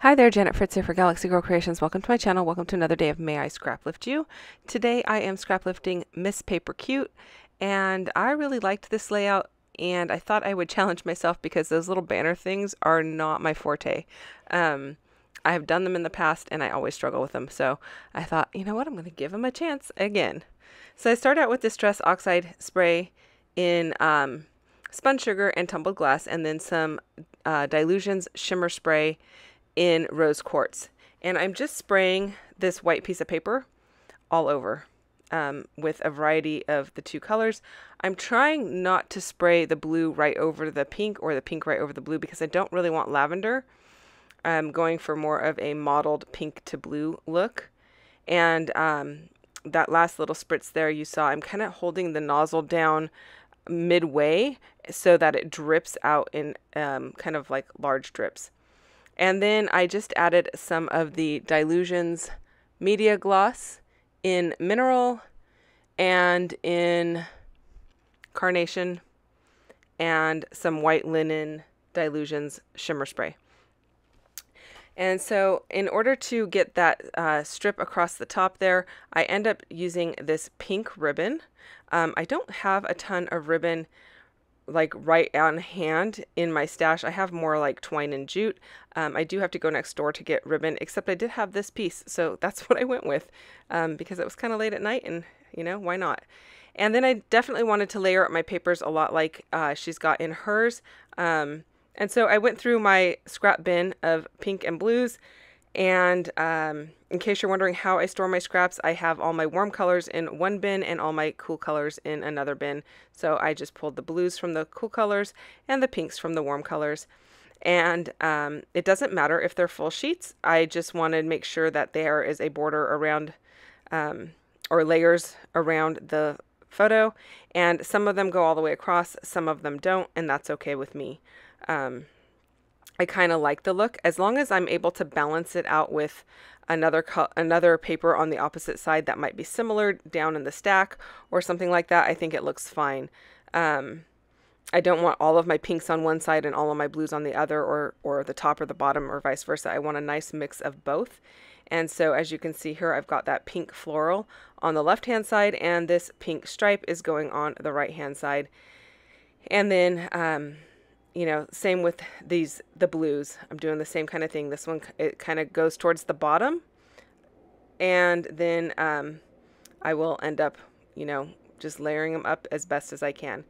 Hi there, Janet Fritz here for Galaxy Girl Creations. Welcome to my channel. Welcome to another day of May I Scraplift You. Today I am scraplifting Miss Paper Cute, and I really liked this layout, and I thought I would challenge myself because those little banner things are not my forte. I have done them in the past, and I always struggle with them, so I thought, you know what, I'm going to give them a chance again. So I start out with Distress Oxide spray in spun sugar and tumbled glass, and then some Dylusions Shimmer spray in rose quartz. And I'm just spraying this white piece of paper all over with a variety of the two colors. I'm trying not to spray the blue right over the pink or the pink right over the blue because I don't really want lavender. I'm going for more of a mottled pink to blue look. And that last little spritz there you saw, I'm kind of holding the nozzle down midway so that it drips out in kind of like large drips. And then I just added some of the Dylusions Media Gloss in Mineral and in Carnation and some White Linen Dylusions Shimmer Spray. And so in order to get that strip across the top there, I end up using this pink ribbon. I don't have a ton of ribbon like right on hand in my stash. I have more like twine and jute. I do have to go next door to get ribbon, except I did have this piece, so that's what I went with because it was kind of late at night, and you know, why not? And then I definitely wanted to layer up my papers a lot like she's got in hers. And so I went through my scrap bin of pink and blues, and in case you're wondering how I store my scraps, I have all my warm colors in one bin and all my cool colors in another bin. So I just pulled the blues from the cool colors and the pinks from the warm colors. And it doesn't matter if they're full sheets. I just wanted to make sure that there is a border around or layers around the photo. And some of them go all the way across, some of them don't, and that's okay with me. I kind of like the look as long as I'm able to balance it out with another paper on the opposite side that might be similar down in the stack or something like that. I think it looks fine. I don't want all of my pinks on one side and all of my blues on the other, or the top or the bottom, or vice versa. I want a nice mix of both. And so as you can see here, I've got that pink floral on the left hand side, and this pink stripe is going on the right hand side. And then you know, same with the blues. I'm doing the same kind of thing. This one, it kind of goes towards the bottom, and then I will end up, you know, just layering them up as best as I can.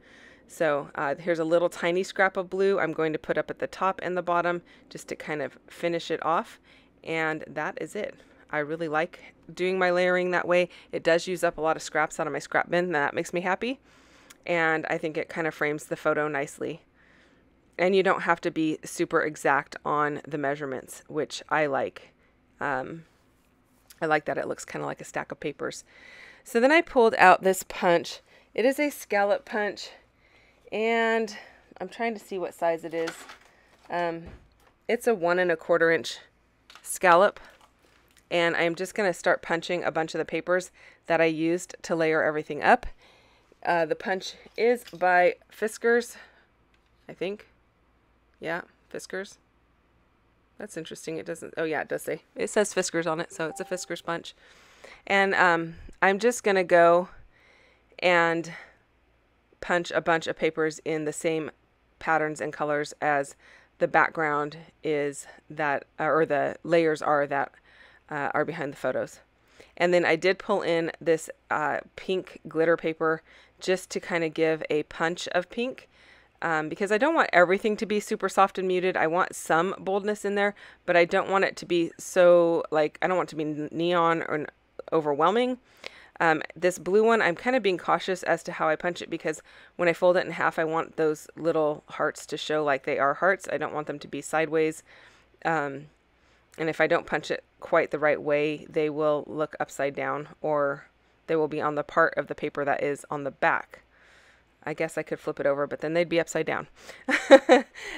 So here's a little tiny scrap of blue I'm going to put up at the top and the bottom just to kind of finish it off, and that is it. I really like doing my layering that way. It does use up a lot of scraps out of my scrap bin, and that makes me happy, and I think it kind of frames the photo nicely. And you don't have to be super exact on the measurements, which I like. I like that it looks kind of like a stack of papers. So then I pulled out this punch. It is a scallop punch, and I'm trying to see what size it is. It's a 1 1/4 inch scallop, and I'm just going to start punching a bunch of the papers that I used to layer everything up. The punch is by Fiskars, I think. Yeah, Fiskars. That's interesting. It doesn't, oh yeah, it does say, it says Fiskars on it, so it's a Fiskars punch. And I'm just going to go and punch a bunch of papers in the same patterns and colors as the background is that, or the layers are that are behind the photos. And then I did pull in this pink glitter paper just to kind of give a punch of pink. Because I don't want everything to be super soft and muted. I want some boldness in there, but I don't want it to be so, like, I don't want it to be neon or overwhelming. This blue one, I'm kind of being cautious as to how I punch it, because when I fold it in half, I want those little hearts to show like they are hearts. I don't want them to be sideways. And if I don't punch it quite the right way, they will look upside down, or they will be on the part of the paper that is on the back. I guess I could flip it over, but then they'd be upside down.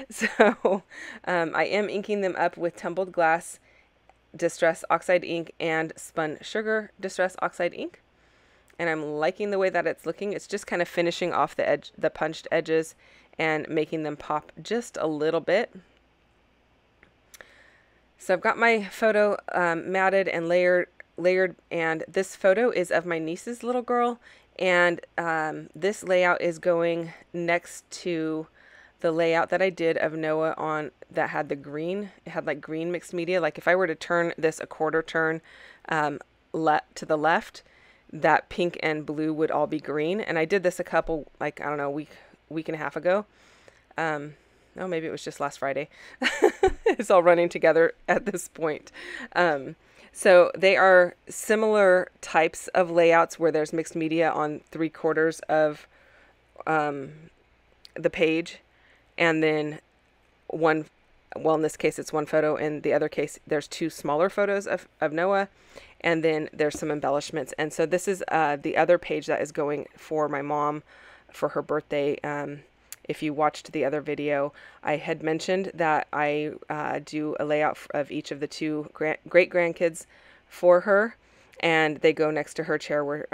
So I am inking them up with tumbled glass Distress Oxide Ink and spun sugar Distress Oxide Ink. And I'm liking the way that it's looking. It's just kind of finishing off the punched edges and making them pop just a little bit. So I've got my photo matted and layered, and this photo is of my niece's little girl, and this layout is going next to the layout that I did of Noah on that had the green. It had like green mixed media. Like if I were to turn this a quarter turn to the left, that pink and blue would all be green. And I did this a couple, like, I don't know, week and a half ago. Oh, maybe it was just last Friday. It's all running together at this point. So they are similar types of layouts where there's mixed media on 3/4 of the page. And then one, well, in this case, it's one photo. In the other case, there's 2 smaller photos of Noah. And then there's some embellishments. And so this is the other page that is going for my mom for her birthday. If you watched the other video, I had mentioned that I do a layout of each of the 2 great-grandkids for her. And they go next to her chair, where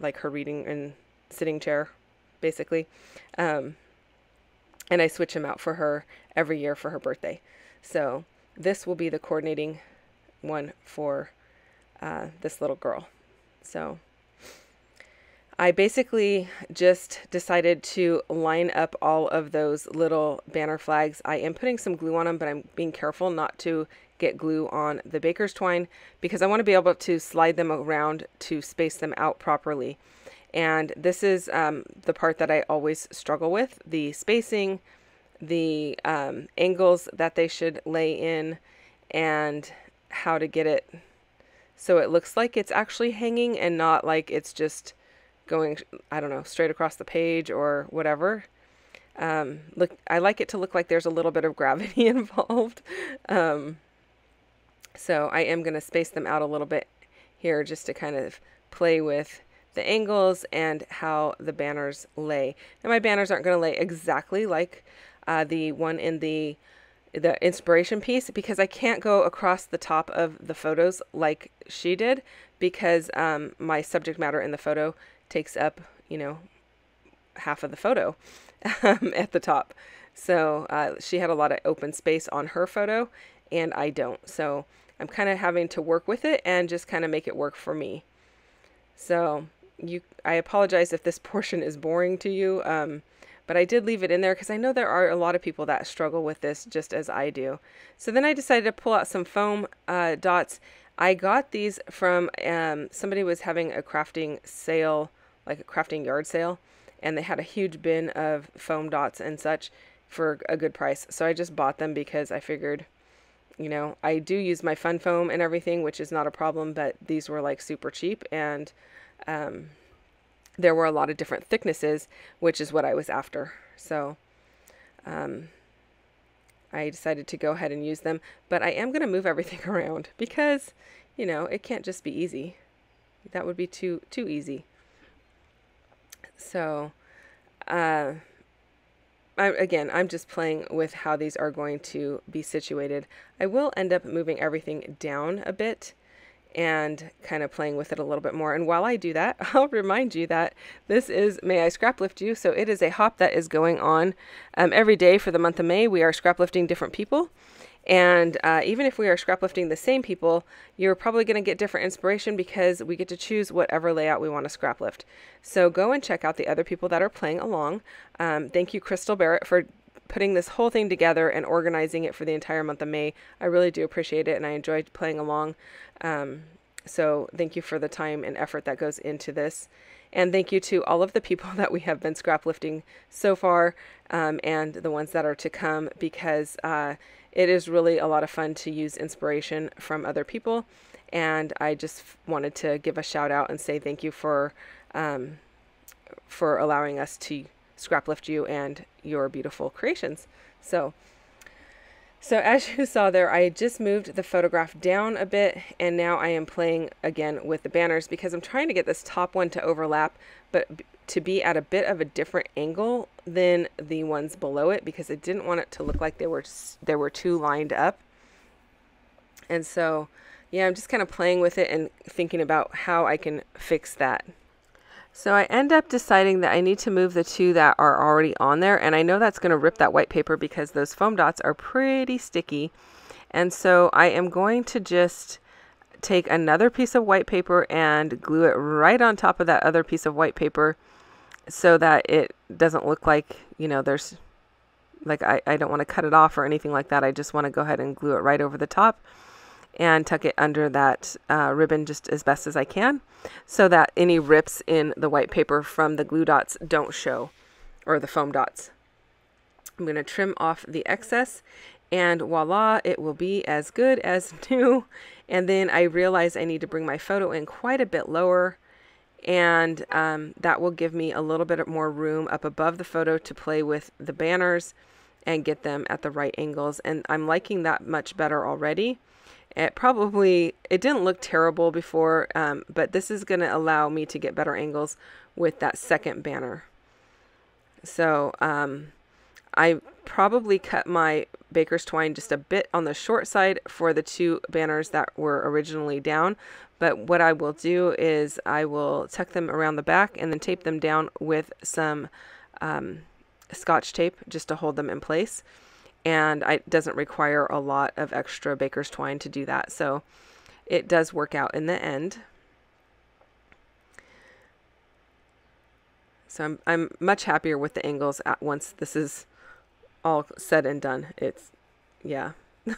like her reading and sitting chair, basically. And I switch them out for her every year for her birthday. So this will be the coordinating one for this little girl. So I basically just decided to line up all of those little banner flags. I am putting some glue on them, but I'm being careful not to get glue on the baker's twine because I want to be able to slide them around to space them out properly. And this is the part that I always struggle with, the spacing, the angles that they should lay in, and how to get it so it looks like it's actually hanging and not like it's just going, I don't know, straight across the page or whatever. Look, I like it to look like there's a little bit of gravity involved. So I am going to space them out a little bit here just to kind of play with the angles and how the banners lay. And my banners aren't going to lay exactly like the one in the inspiration piece because I can't go across the top of the photos like she did because my subject matter in the photo takes up, you know, half of the photo at the top. So she had a lot of open space on her photo and I don't. So I'm kind of having to work with it and just kind of make it work for me. So I apologize if this portion is boring to you, but I did leave it in there because I know there are a lot of people that struggle with this just as I do. So then I decided to pull out some foam dots. I got these from somebody was having a crafting sale, like a crafting yard sale, and they had a huge bin of foam dots and such for a good price. So I just bought them because I figured, you know, I do use my fun foam and everything, which is not a problem, but these were like super cheap and there were a lot of different thicknesses, which is what I was after. So I decided to go ahead and use them, but I am going to move everything around because, you know, it can't just be easy. That would be too easy. So I'm just playing with how these are going to be situated. I will end up moving everything down a bit and kind of playing with it a little bit more. And while I do that, I'll remind you that this is May I Scraplift You. So it is a hop that is going on every day for the month of May. We are scraplifting different people. And even if we are scraplifting the same people, you're probably going to get different inspiration because we get to choose whatever layout we want to scraplift. So go and check out the other people that are playing along. Thank you, Crystal Barrett, for putting this whole thing together and organizing it for the entire month of May. I really do appreciate it and I enjoyed playing along. So thank you for the time and effort that goes into this. And thank you to all of the people that we have been scraplifting so far and the ones that are to come because it is really a lot of fun to use inspiration from other people. And I just wanted to give a shout out and say thank you for allowing us to scraplift you and your beautiful creations. So as you saw there, I just moved the photograph down a bit and now I am playing again with the banners because I'm trying to get this top one to overlap, but to be at a bit of a different angle than the ones below it because I didn't want it to look like they were too lined up. And so, yeah, I'm just kind of playing with it and thinking about how I can fix that. So I end up deciding that I need to move the two that are already on there, and I know that's going to rip that white paper because those foam dots are pretty sticky. And so I am going to just take another piece of white paper and glue it right on top of that other piece of white paper so that it doesn't look like, you know, there's like I don't want to cut it off or anything like that. I just want to go ahead and glue it right over the top and tuck it under that ribbon just as best as I can so that any rips in the white paper from the glue dots don't show, or the foam dots. I'm going to trim off the excess, and voila, it will be as good as new. And then I realize I need to bring my photo in quite a bit lower, and that will give me a little bit more room up above the photo to play with the banners and get them at the right angles. And I'm liking that much better already. It didn't look terrible before, but this is going to allow me to get better angles with that second banner. So I probably cut my baker's twine just a bit on the short side for the two banners that were originally down. But what I will do is I will tuck them around the back and then tape them down with some Scotch tape just to hold them in place. And it doesn't require a lot of extra baker's twine to do that. So it does work out in the end. So I'm much happier with the angles once this is all said and done. Yeah,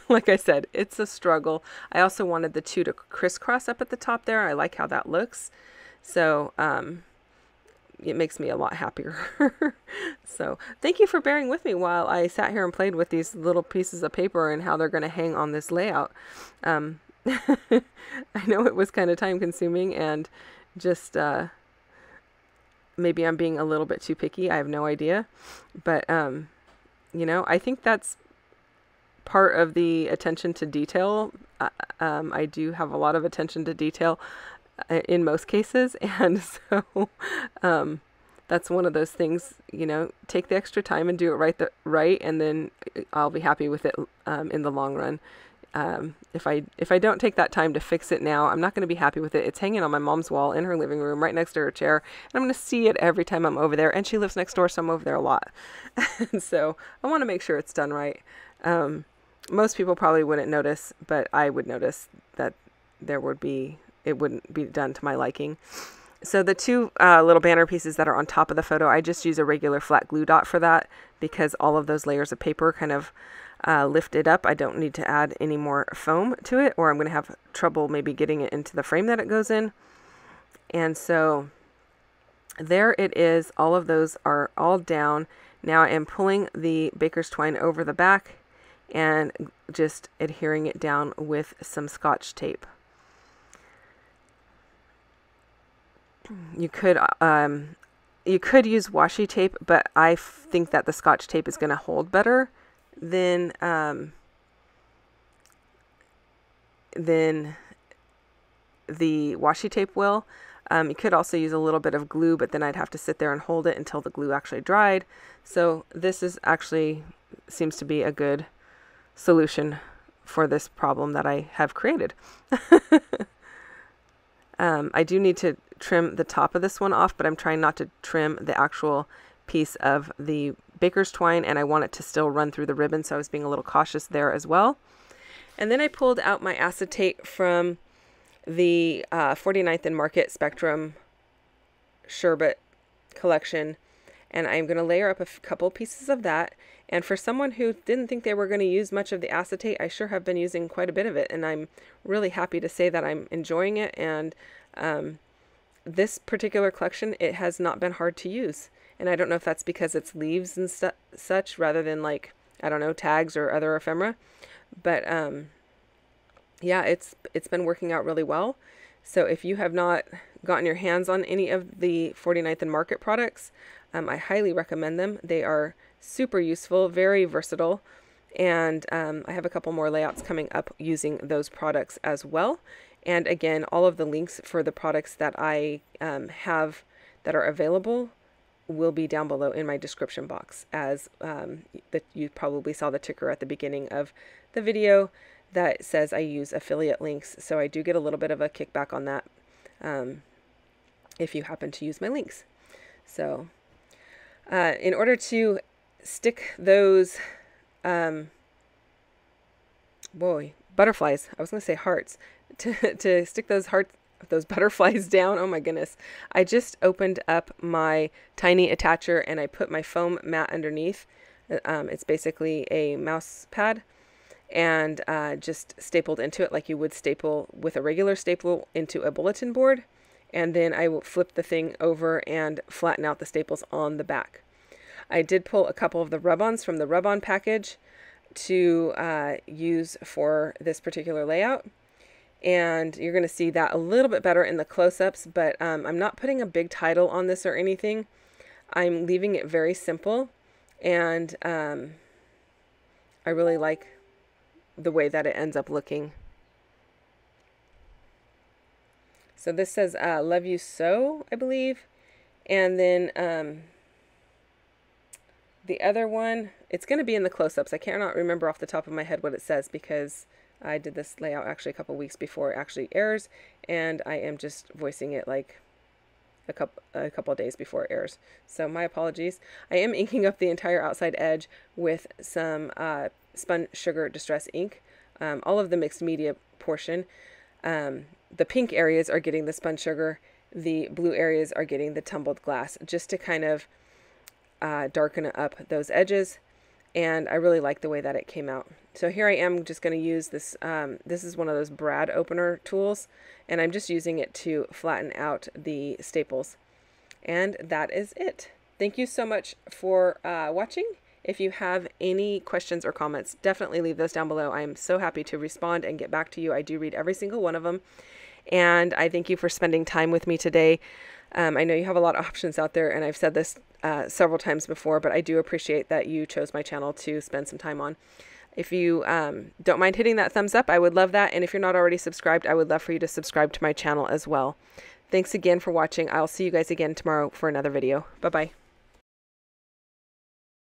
like I said, it's a struggle. I also wanted the two to crisscross up at the top there. I like how that looks. So it makes me a lot happier. So thank you for bearing with me while I sat here and played with these little pieces of paper and how they're going to hang on this layout. I know it was kind of time consuming, and just maybe I'm being a little bit too picky. I have no idea. But, you know, I think that's part of the attention to detail. I do have a lot of attention to detail in most cases. And so that's one of those things, you know, take the extra time and do it right, and then I'll be happy with it in the long run. If I don't take that time to fix it now, I'm not going to be happy with it. It's hanging on my mom's wall in her living room right next to her chair, and I'm going to see it every time I'm over there, and she lives next door, so I'm over there a lot. And so I want to make sure it's done right. Most people probably wouldn't notice, but I would notice that it wouldn't be done to my liking. So the two little banner pieces that are on top of the photo, I just use a regular flat glue dot for that, because all of those layers of paper kind of lift it up. I don't need to add any more foam to it, or I'm going to have trouble maybe getting it into the frame that it goes in. And so there it is. All of those are all down. Now I am pulling the baker's twine over the back and just adhering it down with some Scotch tape. You could use washi tape, but I think that the Scotch tape is going to hold better than the washi tape will. You could also use a little bit of glue, but then I'd have to sit there and hold it until the glue actually dried. So this seems to be a good solution for this problem that I have created. I do need to trim the top of this one off, but I'm trying not to trim the actual piece of the baker's twine, and I want it to still run through the ribbon, so I was being a little cautious there as well. And then I pulled out my acetate from the 49th and Market Spectrum Sherbet collection, and I'm going to layer up a couple pieces of that. And for someone who didn't think they were going to use much of the acetate, I sure have been using quite a bit of it, and I'm really happy to say that I'm enjoying it. And this particular collection, it has not been hard to use. And I don't know if that's because it's leaves and such rather than, like, I don't know, tags or other ephemera. But yeah, it's been working out really well. So if you have not gotten your hands on any of the 49th and Market products, I highly recommend them. They are super useful, very versatile, and I have a couple more layouts coming up using those products as well. And again, all of the links for the products that I have that are available will be down below in my description box, as you probably saw the ticker at the beginning of the video that says I use affiliate links, so I do get a little bit of a kickback on that if you happen to use my links. So in order to stick those boy, butterflies. I was going to say hearts. To stick those butterflies down. Oh my goodness. I just opened up my tiny attacher and I put my foam mat underneath. It's basically a mouse pad, and just stapled into it like you would staple with a regular staple into a bulletin board. And then I will flip the thing over and flatten out the staples on the back. I did pull a couple of the rub-ons from the rub-on package to use for this particular layout. And you're going to see that a little bit better in the close-ups, but I'm not putting a big title on this or anything. I'm leaving it very simple, and I really like the way that it ends up looking. So this says love you so, I believe. And then the other one, it's going to be in the close-ups. I cannot remember off the top of my head what it says because I did this layout actually a couple weeks before it actually airs, and I am just voicing it like a couple of days before it airs. So my apologies. I am inking up the entire outside edge with some spun sugar distress ink. All of the mixed media portion. The pink areas are getting the spun sugar. The blue areas are getting the tumbled glass, just to kind of darken up those edges. And I really like the way that it came out. So here I am just going to use this. This is one of those brad opener tools, and I'm just using it to flatten out the staples. And that is it. Thank you so much for watching. If you have any questions or comments, definitely leave those down below. I am so happy to respond and get back to you. I do read every single one of them. And I thank you for spending time with me today. I know you have a lot of options out there, and I've said this several times before, but I do appreciate that you chose my channel to spend some time on. If you don't mind hitting that thumbs up, I would love that. And if you're not already subscribed, I would love for you to subscribe to my channel as well. Thanks again for watching. I'll see you guys again tomorrow for another video. Bye-bye.